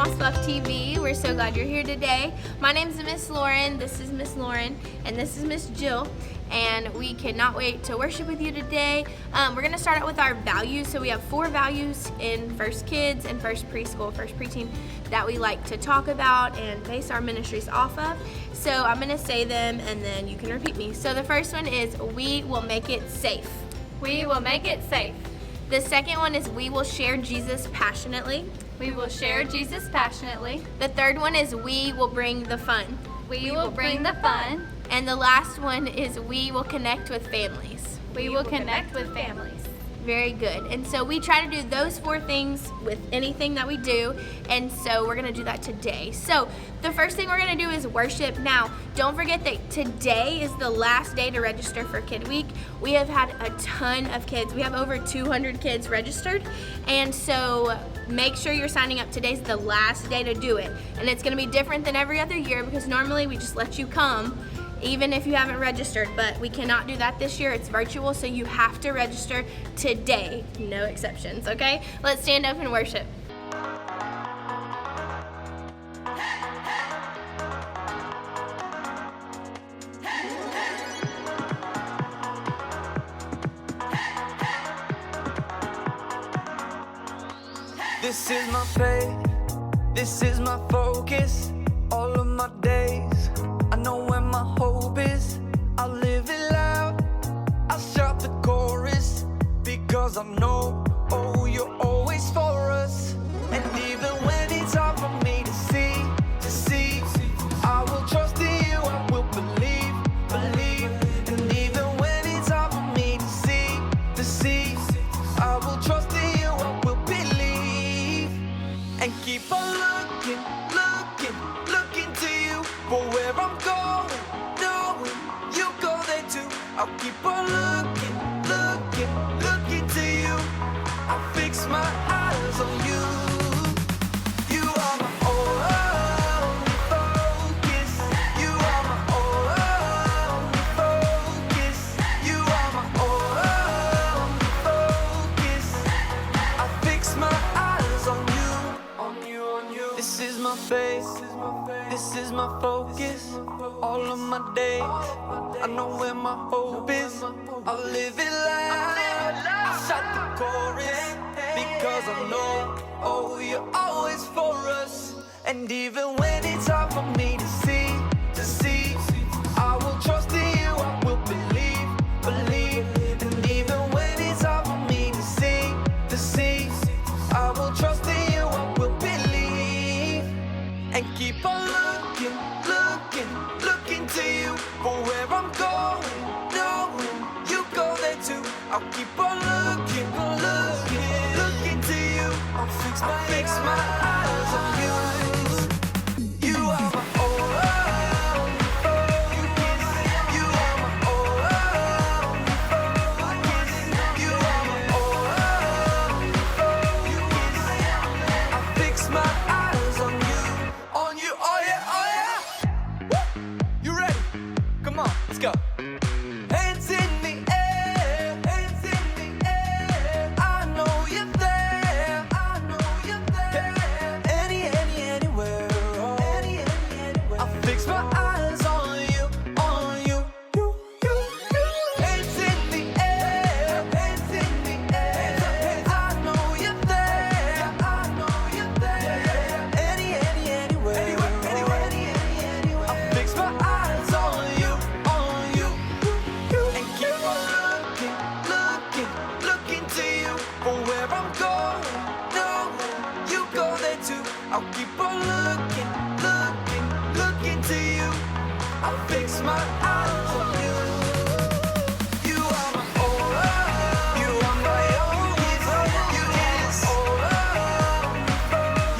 Moss Buff TV. We're so glad you're here today. My name is Miss Lauren, this is Miss Lauren, and this is Miss Jill. And we cannot wait to worship with you today. We're gonna start out with our values. So we have 4 values in First Kids and First Preschool, First Preteen that we like to talk about and base our ministries off of. So I'm gonna say them and then you can repeat me. So the first one is, we will make it safe. We will make it safe. The second one is, we will share Jesus passionately. We will share Jesus passionately. The third one is, we will bring the fun. We will bring the fun. And the last one is, we will connect with families. We will connect with families. Very good. And so we try to do those 4 things with anything that we do. And so we're going to do that today. So the first thing we're going to do is worship. Now, don't forget that today is the last day to register for Kid Week. We have had a ton of kids. We have over 200 kids registered. And so make sure you're signing up. Today's the last day to do it. And it's going to be different than every other year because normally we just let you come even if you haven't registered, but we cannot do that this year. It's virtual, so you have to register today. No exceptions, okay? Let's stand up and worship. This is my faith, this is my focus, all of my days. I know where my hope is, I'll live it loud, I'll shout the chorus, because I know, oh, you're always for us. And even when it's hard for me to see, I will trust in you, I will believe. And even when it's hard for me to see, I will trust in you, I will believe. And keep on looking to you for where I'm going, knowing you go there too. I'll keep on looking to you. I fix my eyes on you. You are my only focus. You are my only focus. You are my only focus. I fix my eyes on you. This is my faith, this is my focus, all of my days. I know where my hope is, I'll live it loud, I'll shout the chorus, because I know, oh, you're always for us. And even when it's hard for me to see, I will trust in you, I will believe. And even when it's hard for me to see, I will trust in you, I will believe. And keep on looking to you for where I'm going, knowing you go there too. I'll keep on looking to you. I'll fix my eyes on you. You are my only focus. You are my only focus. You are my only focus. I fix my eyes on you, oh yeah. Woo! You ready? Come on, let's go. Hands in the air, hands in the air. I know you're there, I know you're there. Anywhere, oh. Anywhere. I fix my eyes on you. Hands in the air, hands in the air. I know you're there, I know you're there. Anywhere, I fix my eyes on you. And keep on looking to you for where I'm going, knowing you go there too. I'll keep on looking to you. I'll fix my eyes on you. You are my only, you are my only focus.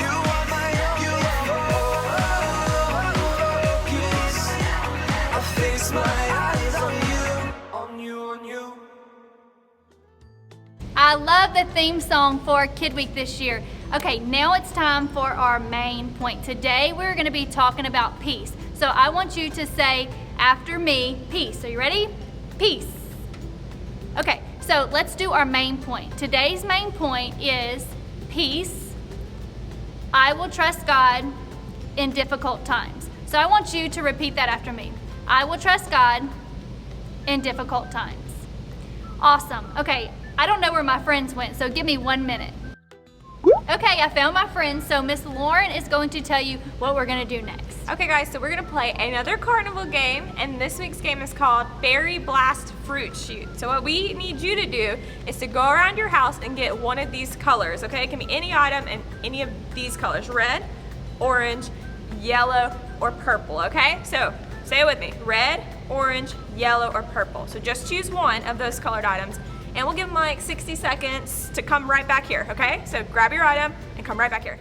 You are my only focus. I fix my eyes on you. I love the theme song for Kid Week this year. Okay, now it's time for our main point. Today we're going to be talking about peace. So I want you to say after me, peace. Are you ready? Peace. Okay, so let's do our main point. Today's main point is peace I will trust God in difficult times. So I want you to repeat that after me. I will trust God in difficult times. Awesome. Okay, I don't know where my friends went, so give me 1 minute. Okay, I found my friends, so Miss Lauren is going to tell you what we're gonna do next. Okay guys, so we're gonna play another carnival game, and this week's game is called Berry Blast Fruit Shoot. So what we need you to do is to go around your house and get one of these colors, okay? It can be any item in any of these colors, red, orange, yellow, or purple, okay? So say it with me, red, orange, yellow, or purple. So just choose one of those colored items, and we'll give them like 60 seconds to come right back here, okay? So grab your item and come right back here.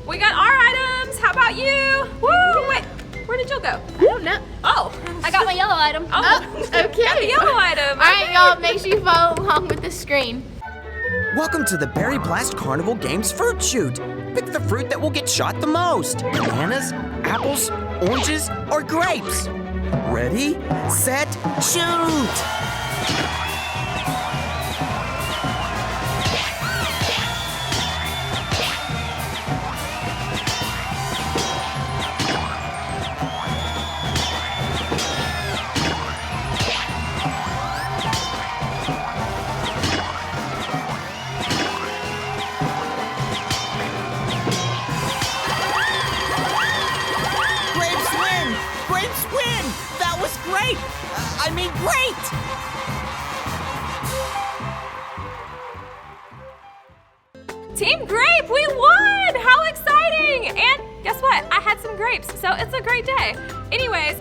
We got our items. How about you? Woo! Wait, where did you go? I don't know. Oh, I got my yellow item. Oh, Okay. got the yellow item. All right, y'all, make sure you follow along with the screen. Welcome to the Berry Blast Carnival Games Fruit Shoot. Pick the fruit that will get shot the most. Bananas, apples, oranges, or grapes. Ready, set, shoot! Grapes win! Grapes win! That was great! I mean, great! Team Grape, we won! How exciting! And guess what? I had some grapes, so it's a great day. Anyways,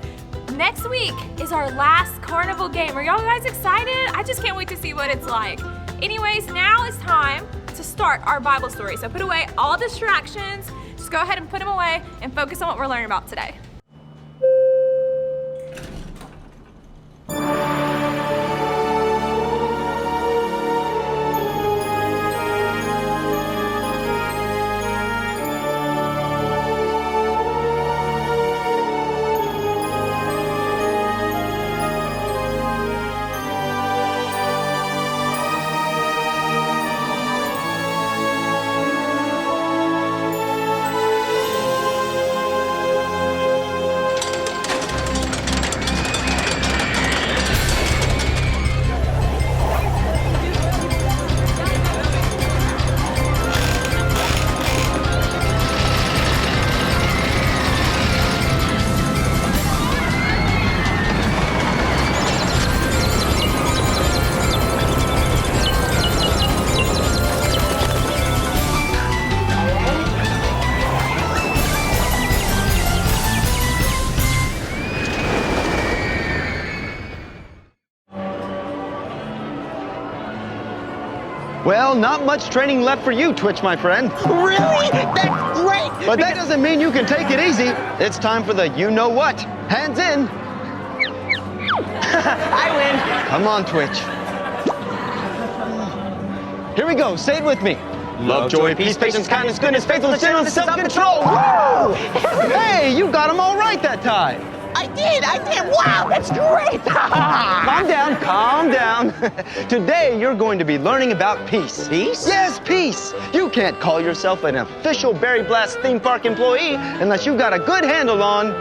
next week is our last carnival game. Are y'all guys excited? I just can't wait to see what it's like. Anyways, now it's time to start our Bible story. So put away all distractions. Just go ahead and put them away and focus on what we're learning about today. Well, not much training left for you, Twitch, my friend. Really? That's great! But that doesn't mean you can take it easy. It's time for the you-know-what. Hands in. I win! Come on, Twitch. Here we go. Say it with me. Love, joy, peace, patience, kindness, goodness, faithfulness, gentleness, self-control. Woo! Hey, you got them all right that time. I did! Wow, that's great! Calm down. Today, you're going to be learning about peace. Peace? Yes, peace. You can't call yourself an official Berry Blast theme park employee unless you've got a good handle on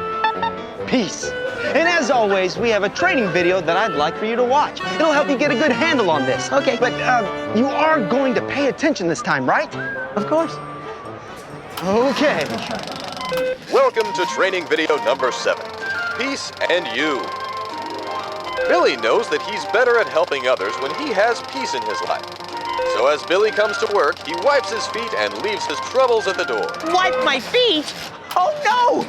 peace. And as always, we have a training video that I'd like for you to watch. It'll help you get a good handle on this. Okay. But you are going to pay attention this time, right? Of course. Okay. Welcome to training video number 7, Peace and You. Billy knows that he's better at helping others when he has peace in his life. So as Billy comes to work, he wipes his feet and leaves his troubles at the door. Wipe my feet? Oh no!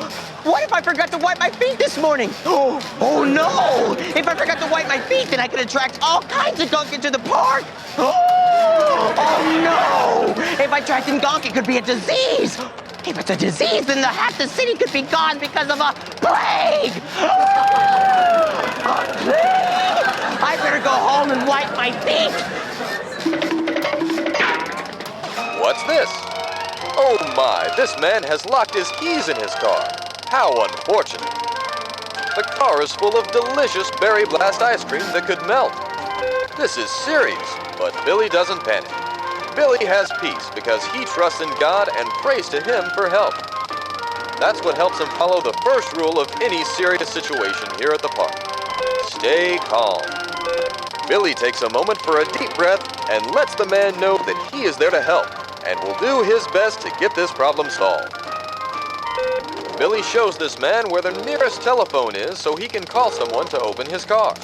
What if I forgot to wipe my feet this morning? Oh no! If I forgot to wipe my feet, then I could attract all kinds of gunk into the park. Oh no! If I attract in gunk, it could be a disease. If it's a disease, then half the city could be gone because of a plague. A plague! I better go home and wipe my feet. What's this? Oh my, this man has locked his keys in his car. How unfortunate. The car is full of delicious Berry Blast ice cream that could melt. This is serious, but Billy doesn't panic. Billy has peace because he trusts in God and prays to Him for help. That's what helps him follow the first rule of any serious situation here at the park. Stay calm. Billy takes a moment for a deep breath and lets the man know that he is there to help and will do his best to get this problem solved. Billy shows this man where the nearest telephone is so he can call someone to open his car.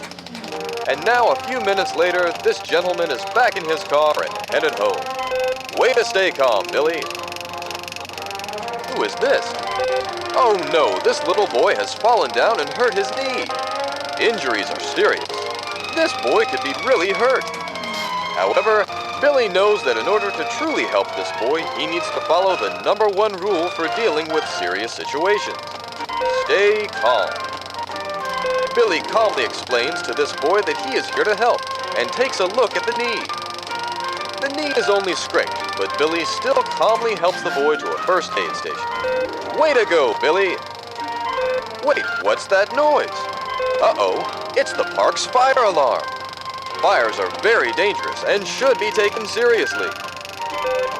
And now, a few minutes later, this gentleman is back in his car and headed home. Way to stay calm, Billy. Who is this? Oh no, this little boy has fallen down and hurt his knee. Injuries are serious. This boy could be really hurt. However, Billy knows that in order to truly help this boy, he needs to follow the #1 rule for dealing with serious situations. Stay calm. Billy calmly explains to this boy that he is here to help and takes a look at the knee. The knee is only scraped, but Billy still calmly helps the boy to a first aid station. Way to go, Billy! Wait, what's that noise? Uh-oh, it's the park's fire alarm. Fires are very dangerous and should be taken seriously.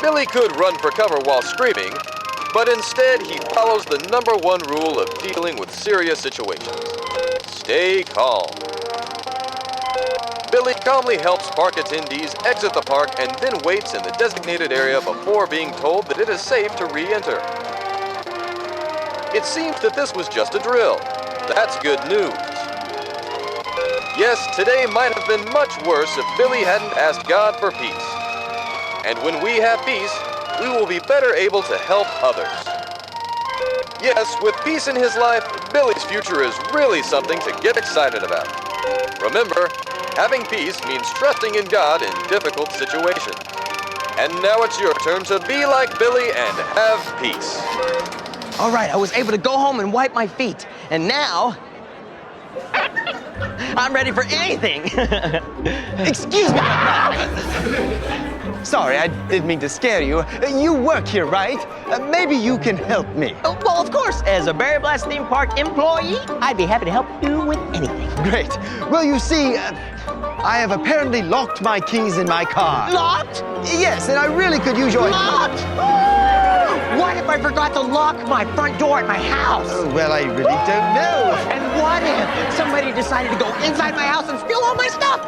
Billy could run for cover while screaming, but instead he follows the #1 rule of dealing with serious situations. Stay calm. Billy calmly helps park attendees exit the park and then waits in the designated area before being told that it is safe to re-enter. It seems that this was just a drill. That's good news. Yes, today might have been much worse if Billy hadn't asked God for peace. And when we have peace, we will be better able to help others. Yes, with peace in his life, Billy's future is really something to get excited about. Remember, having peace means trusting in God in difficult situations. And now it's your turn to be like Billy and have peace. All right, I was able to go home and wipe my feet. And now, I'm ready for anything. Excuse me. Sorry, I didn't mean to scare you. You work here, right? Maybe you can help me. Well, of course, as a Berry Blast theme park employee, I'd be happy to help you with anything. Great. Well, you see, I have apparently locked my keys in my car. Locked? Yes, and I really could use your Locked? What if I forgot to lock my front door at my house? Well, I really don't know. And what if somebody decided to go inside my house and steal all my stuff?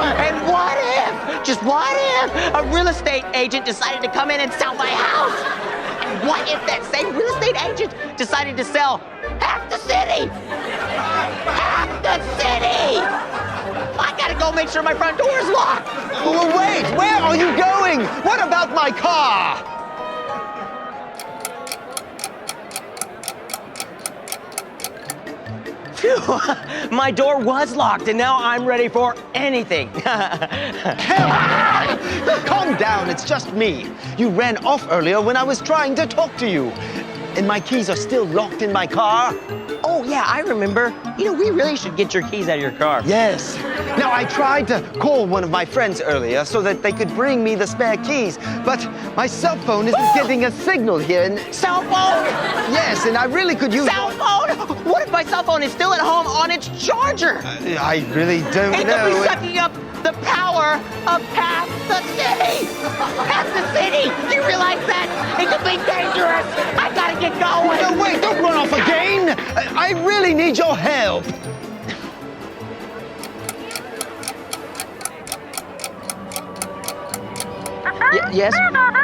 And what if, just what if, a real estate agent decided to come in and sell my house? And what if that same real estate agent decided to sell half the city? Half the city! I gotta go make sure my front door is locked. Oh, wait, where are you going? What about my car? Phew, my door was locked and now I'm ready for anything. Calm down, it's just me. You ran off earlier when I was trying to talk to you. And my keys are still locked in my car. Oh yeah, I remember. You know, we really should get your keys out of your car. Yes. Now, I tried to call one of my friends earlier so that they could bring me the spare keys, but my cell phone isn't getting a signal here. And Cell phone? yes, and I really could use... Cell phone? What if my cell phone is still at home on its charger? I really don't It know. could be sucking up the power of half the city. Half the city. Do you realize that? It could be dangerous. I gotta get going. No, wait, don't run off again. I I really need your help.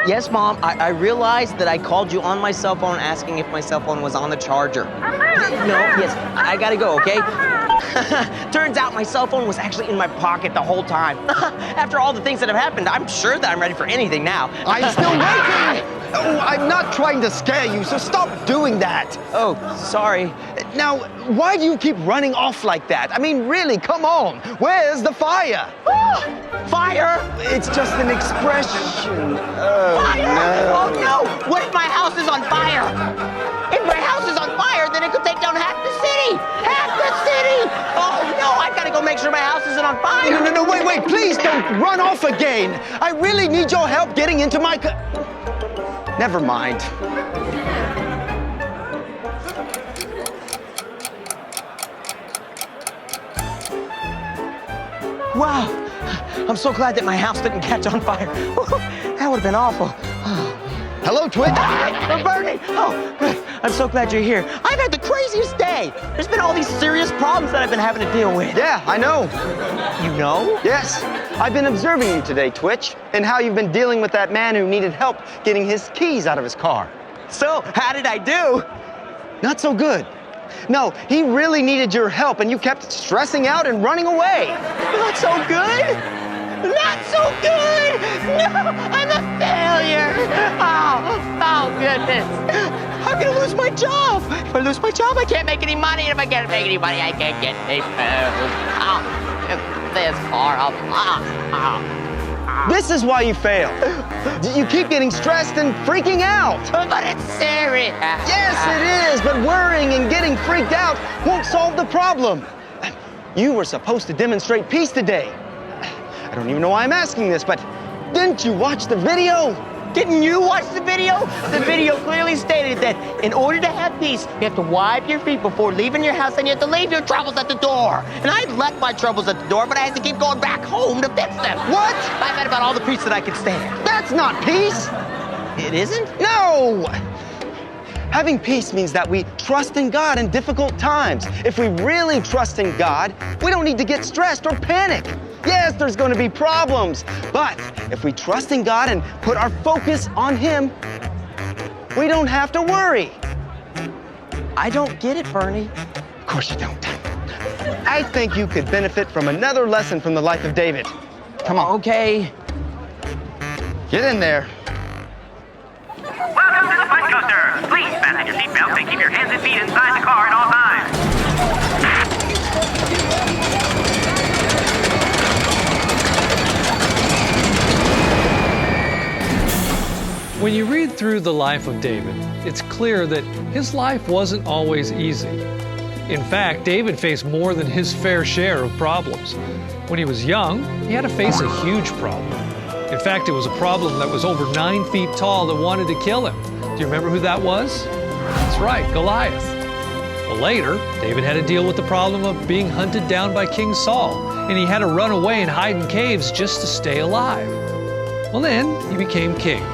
Yes, Mom. I realized that I called you on my cell phone asking if my cell phone was on the charger. Yes, I gotta go, okay? Turns out my cell phone was actually in my pocket the whole time. After all the things that have happened, I'm sure that I'm ready for anything now. I'm still waiting. Oh, I'm not trying to scare you, so stop doing that. Oh, sorry. Now, why do you keep running off like that? I mean, really, come on. Where's the fire? Fire! It's just an expression. Oh, Fire! no. Oh no! What if my house is on fire? If my house is on fire, then it could take down half the city! Half the city! Oh no, I gotta go make sure my house isn't on fire! No, wait, please don't run off again. I really need your help getting into my Never mind. Wow, I'm so glad that my house didn't catch on fire. That would have been awful. Hello, Twitch. I'm burning! Oh, good. I'm so glad you're here. I've had the craziest day. There's been all these serious problems that I've been having to deal with. Yeah, I know. You know? Yes, I've been observing you today, Twitch, and how you've been dealing with that man who needed help getting his keys out of his car. So, how did I do? Not so good. No, he really needed your help, and you kept stressing out and running away. Not so good? Not so good! No, I'm a failure! Oh, goodness. I'm gonna lose my job. If I lose my job, I can't make any money. And if I can't make any money, I can't get any food. Oh, it's this horrible. This is why you fail. You keep getting stressed and freaking out. But it's serious. Yes, it is, but worrying and getting freaked out won't solve the problem. You were supposed to demonstrate peace today. I don't even know why I'm asking this, but didn't you watch the video? Didn't you watch the video? The video clearly stated that in order to have peace, you have to wipe your feet before leaving your house, and you have to leave your troubles at the door. And I left my troubles at the door, but I had to keep going back home to fix them. What? I've had about all the peace that I could stand. That's not peace. It isn't? No! Having peace means that we trust in God in difficult times. If we really trust in God, we don't need to get stressed or panic. Yes, there's going to be problems, but if we trust in God and put our focus on Him, we don't have to worry. I don't get it, Bernie. Of course you don't. I think you could benefit from another lesson from the life of David. Come on. Okay. Get in there. Welcome to the Fun Coaster. Please fasten your seatbelts and keep your hands and feet inside the car at all times. When you read through the life of David, it's clear that his life wasn't always easy. In fact, David faced more than his fair share of problems. When he was young, he had to face a huge problem. In fact, it was a problem that was over 9 feet tall that wanted to kill him. Do you remember who that was? That's right, Goliath. Well, later, David had to deal with the problem of being hunted down by King Saul, and he had to run away and hide in caves just to stay alive. Well, then he became king.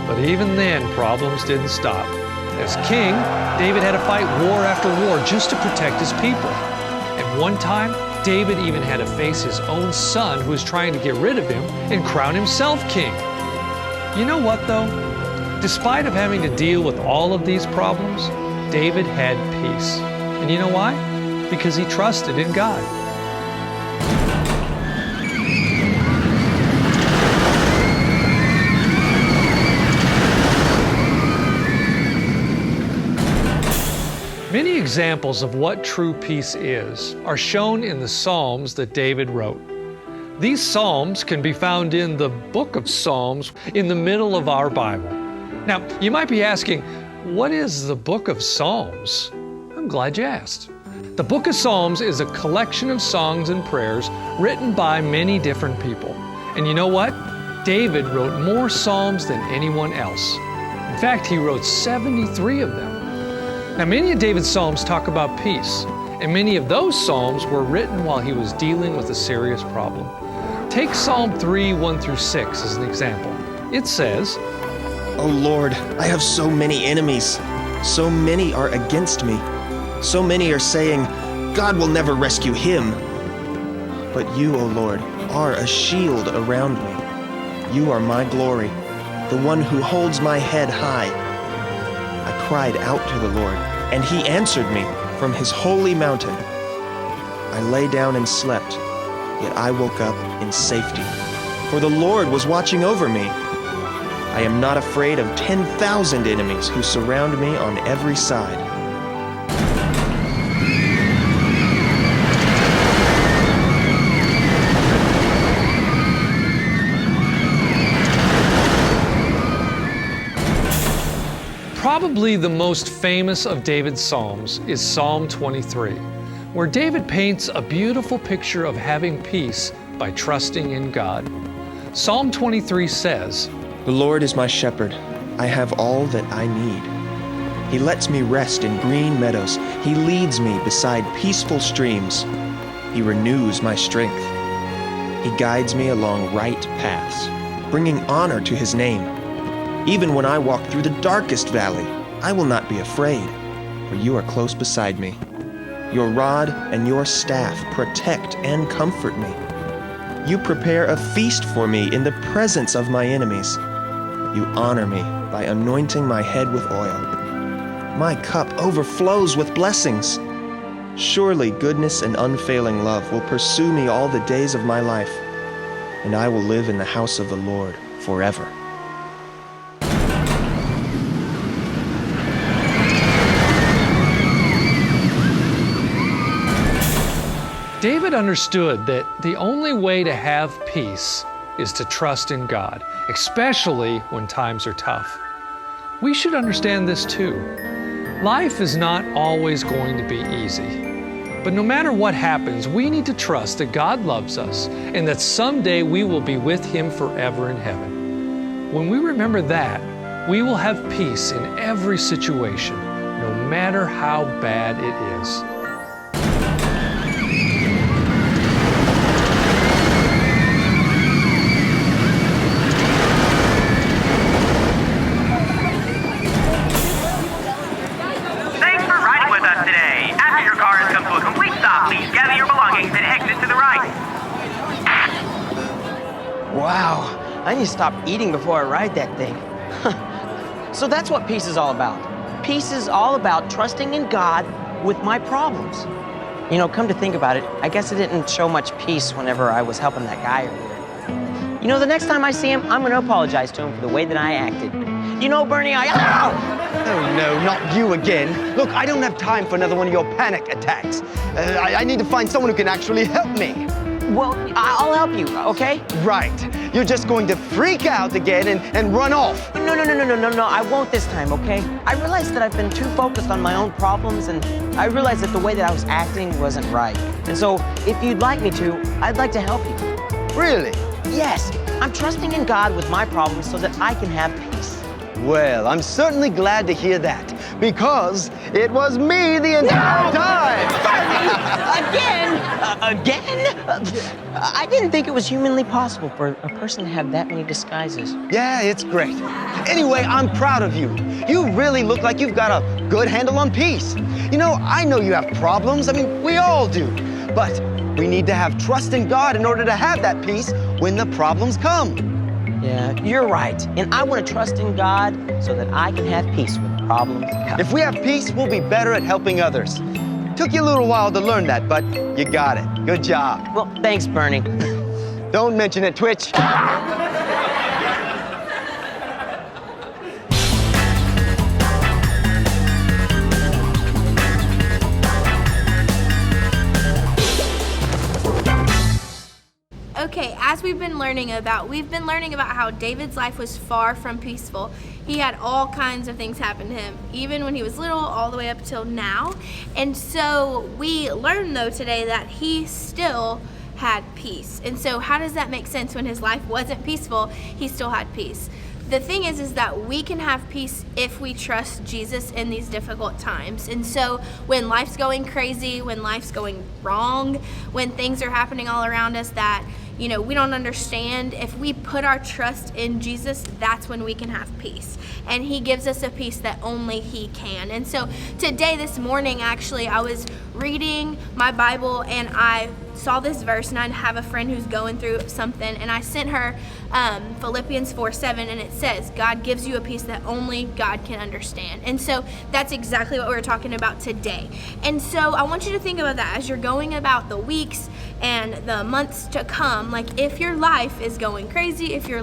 But even then, problems didn't stop. As king, David had to fight war after war just to protect his people. And one time, David even had to face his own son who was trying to get rid of him and crown himself king. You know what, though? Despite of having to deal with all of these problems, David had peace. And you know why? Because he trusted in God. Many examples of what true peace is are shown in the Psalms that David wrote. These Psalms can be found in the book of Psalms in the middle of our Bible. Now, you might be asking, what is the book of Psalms? I'm glad you asked. The book of Psalms is a collection of songs and prayers written by many different people. And you know what? David wrote more Psalms than anyone else. In fact, he wrote 73 of them. Now, many of David's Psalms talk about peace, and many of those Psalms were written while he was dealing with a serious problem. Take Psalm 3, 1 through 6 as an example. It says, "O Lord, I have so many enemies. So many are against me. So many are saying, God will never rescue him. But you, O Lord, are a shield around me. You are my glory, the one who holds my head high. I cried out to the Lord, and he answered me from his holy mountain. I lay down and slept, yet I woke up in safety, for the Lord was watching over me. I am not afraid of 10,000 enemies who surround me on every side. Probably the most famous of David's Psalms is Psalm 23, where David paints a beautiful picture of having peace by trusting in God. Psalm 23 says, The Lord is my shepherd. I have all that I need. He lets me rest in green meadows. He leads me beside peaceful streams. He renews my strength. He guides me along right paths, bringing honor to his name. Even when I walk through the darkest valley, I will not be afraid, for you are close beside me. Your rod and your staff protect and comfort me. You prepare a feast for me in the presence of my enemies. You honor me by anointing my head with oil. My cup overflows with blessings. Surely goodness and unfailing love will pursue me all the days of my life, and I will live in the house of the Lord forever. David understood that the only way to have peace is to trust in God, especially when times are tough. We should understand this too. Life is not always going to be easy. But no matter what happens, we need to trust that God loves us and that someday we will be with Him forever in heaven. When we remember that, we will have peace in every situation, no matter how bad it is. Thanks for riding with us today. After your car has come to a complete stop, please gather your belongings and exit to the right. Wow, I need to stop eating before I ride that thing. So that's what peace is all about. Peace is all about trusting in God with my problems. You know, come to think about it, I guess I didn't show much peace whenever I was helping that guy earlier. You know, the next time I see him, I'm gonna apologize to him for the way that I acted. You know, Bernie, Oh, no, not you again. Look, I don't have time for another one of your panic attacks. I need to find someone who can actually help me. Well, I'll help you, okay? Right. You're just going to freak out again and run off. No, I won't this time, okay? I realized that I've been too focused on my own problems, and I realized that the way that I was acting wasn't right. And so, if you'd like me to, I'd like to help you. Really? Yes, I'm trusting in God with my problems so that I can have peace. Well, I'm certainly glad to hear that, because it was me the entire time. Again? I didn't think it was humanly possible for a person to have that many disguises. Yeah, it's great. Anyway, I'm proud of you. You really look like you've got a good handle on peace. You know, I know you have problems. I mean, we all do. But we need to have trust in God in order to have that peace when the problems come. Yeah, you're right. And I want to trust in God so that I can have peace when the problems come. If we have peace, we'll be better at helping others. Took you a little while to learn that, but you got it. Good job. Well, thanks, Bernie. Don't mention it, Twitch. Okay, as we've been learning about how David's life was far from peaceful. He had all kinds of things happen to him, even when he was little, all the way up till now. And so we learned, though, today that he still had peace. And so how does that make sense? When his life wasn't peaceful, he still had peace. The thing is that we can have peace if we trust Jesus in these difficult times. And so when life's going crazy, when life's going wrong, when things are happening all around us that, we don't understand, if we put our trust in Jesus, that's when we can have peace. And he gives us a peace that only he can. And so today, this morning, actually, I was reading my Bible and I saw this verse, and I have a friend who's going through something, and I sent her Philippians 4:7, and it says, God gives you a peace that only God can understand. And so that's exactly what we're talking about today. And so I want you to think about that as you're going about the weeks and the months to come. Like, if your life is going crazy, if you're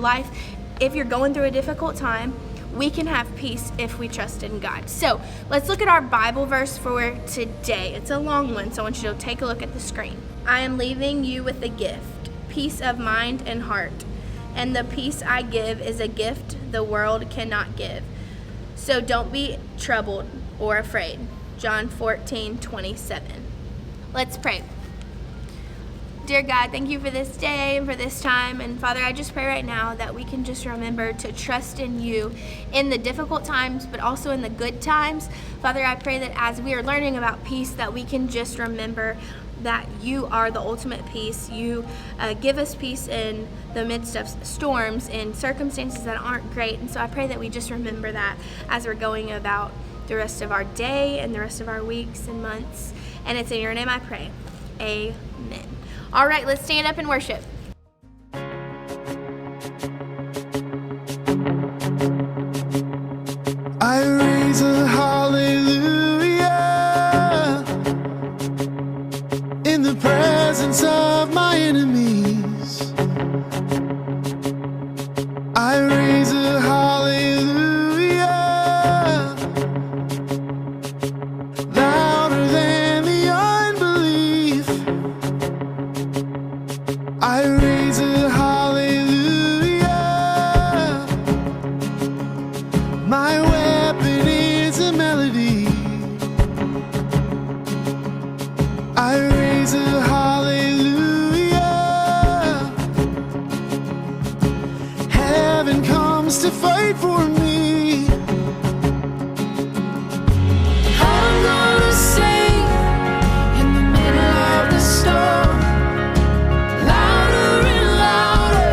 going through a difficult time, we can have peace if we trust in God. So let's look at our Bible verse for today. It's a long one, so I want you to take a look at the screen. I am leaving you with a gift, peace of mind and heart. And the peace I give is a gift the world cannot give. So don't be troubled or afraid. John 14:27. Let's pray. Dear God, thank you for this day and for this time. And Father, I just pray right now that we can just remember to trust in you in the difficult times, but also in the good times. Father, I pray that as we are learning about peace, that we can just remember that you are the ultimate peace. You give us peace in the midst of storms and circumstances that aren't great. And so I pray that we just remember that as we're going about the rest of our day and the rest of our weeks and months. And it's in your name I pray. Amen. All right, let's stand up and worship. I raise a hallelujah in the presence of my enemies. I raise a hallelujah louder than the unbelief. I raise a hallelujah. My weapon is a melody. I raise a hallelujah. Heaven comes to fight for me. I'm gonna sing in the middle of the storm. Louder and louder,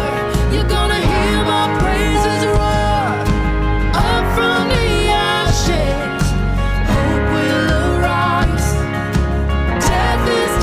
you're gonna hear my praises roar. Up from the ashes, hope will arise. Death is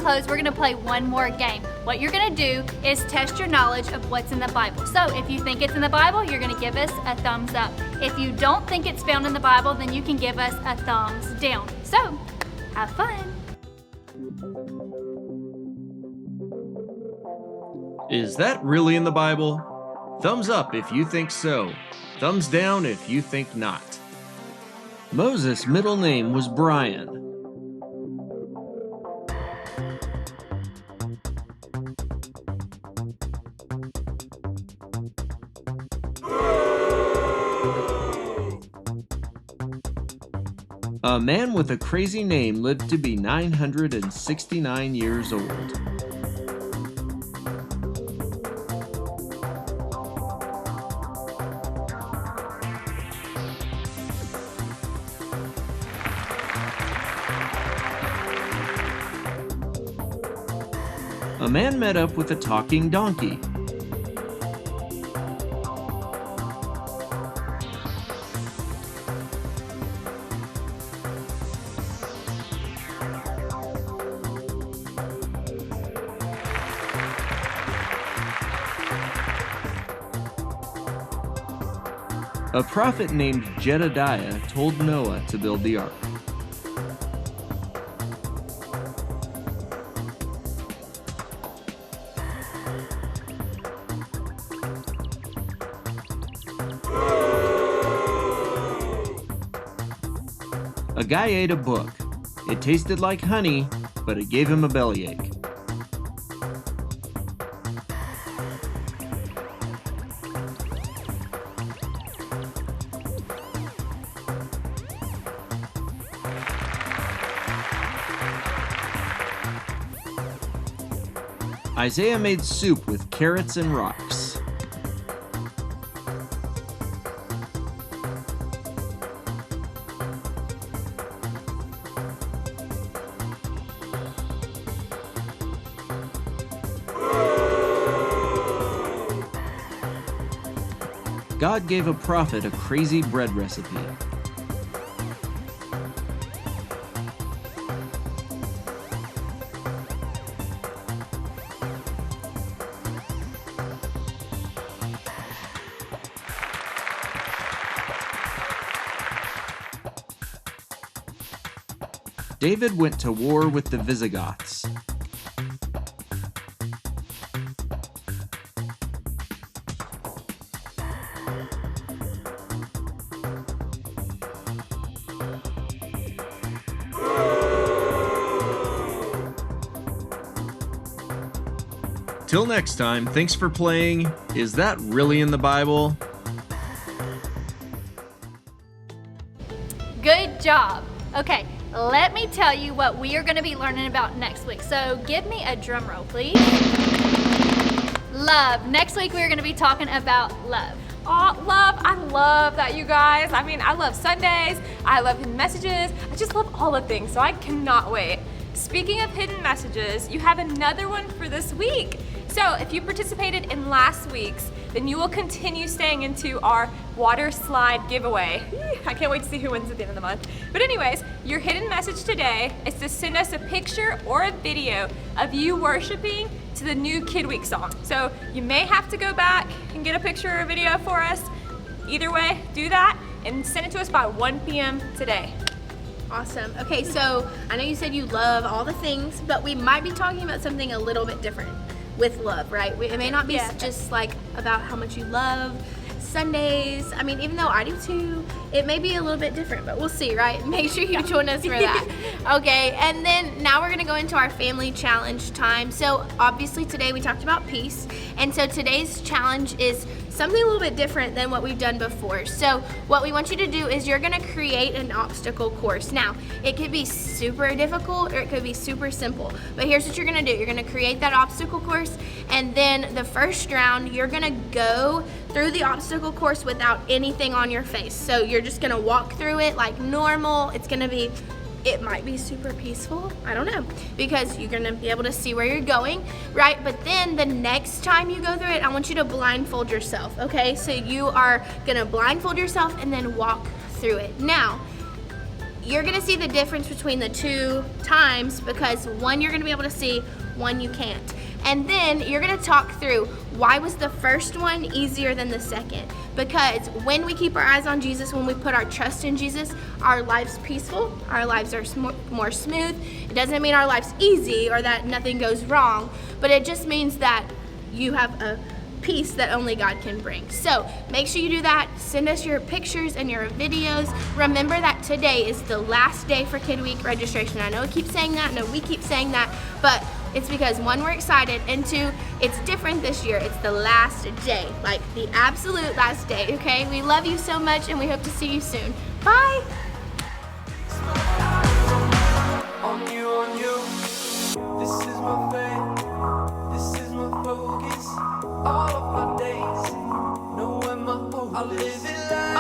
close, we're gonna play one more game. What you're gonna do is test your knowledge of what's in the Bible. So if you think it's in the Bible, you're gonna give us a thumbs up. If you don't think it's found in the Bible, then you can give us a thumbs down. So, have fun. Is that really in the Bible? Thumbs up if you think so. Thumbs down if you think not. Moses' middle name was Brian. A man with a crazy name lived to be 969 years old. A man met up with a talking donkey. A prophet named Jedediah told Noah to build the ark. A guy ate a book. It tasted like honey, but it gave him a bellyache. Isaiah made soup with carrots and rocks. God gave a prophet a crazy bread recipe. David went to war with the Visigoths. Till next time, thanks for playing Is That Really in the Bible? Good job. Okay, let me tell you what we are going to be learning about next week. So give me a drum roll, please. Love. Next week we're going to be talking about love. Oh, love. I love that, you guys. I mean, I love Sundays. I love hidden messages. I just love all the things, so I cannot wait. Speaking of hidden messages, you have another one for this week. So if you participated in last week's, then you will continue staying into our water slide giveaway. I can't wait to see who wins at the end of the month. But anyways, your hidden message today is to send us a picture or a video of you worshiping to the new Kid Week song. So you may have to go back and get a picture or a video for us. Either way, do that and send it to us by 1 p.m. today. Awesome. Okay, so I know you said you love all the things, but we might be talking about something a little bit different with love, right? It may not be just like about how much you love Sundays. I mean, even though I do too, it may be a little bit different, but we'll see, right? Make sure you join us for that. Okay, and then now we're gonna go into our family challenge time. So obviously today we talked about peace, and so today's challenge is something a little bit different than what we've done before. So what we want you to do is you're gonna create an obstacle course. Now, it could be super difficult or it could be super simple, but here's what you're gonna do. You're gonna create that obstacle course, and then the first round, you're gonna go through the obstacle course without anything on your face. So you're just gonna walk through it like normal. It might be super peaceful, I don't know, because you're gonna be able to see where you're going, right? But then the next time you go through it, I want you to blindfold yourself, okay? So you are gonna blindfold yourself and then walk through it. Now, you're gonna see the difference between the 2 times because one you're gonna be able to see, one you can't. And then you're gonna talk through why was the first one easier than the second? Because when we keep our eyes on Jesus, when we put our trust in Jesus, our life's peaceful, our lives are more smooth. It doesn't mean our life's easy or that nothing goes wrong, but it just means that you have a peace that only God can bring. So make sure you do that. Send us your pictures and your videos. Remember that today is the last day for Kid Week registration. I know I keep saying that, I know we keep saying that, but it's because 1, we're excited, and 2, it's different this year. It's the last day, like the absolute last day, okay? We love you so much and we hope to see you soon. Bye. On you. This is my faith. This is my focus. All of my days. Knowing my hope. I live it life.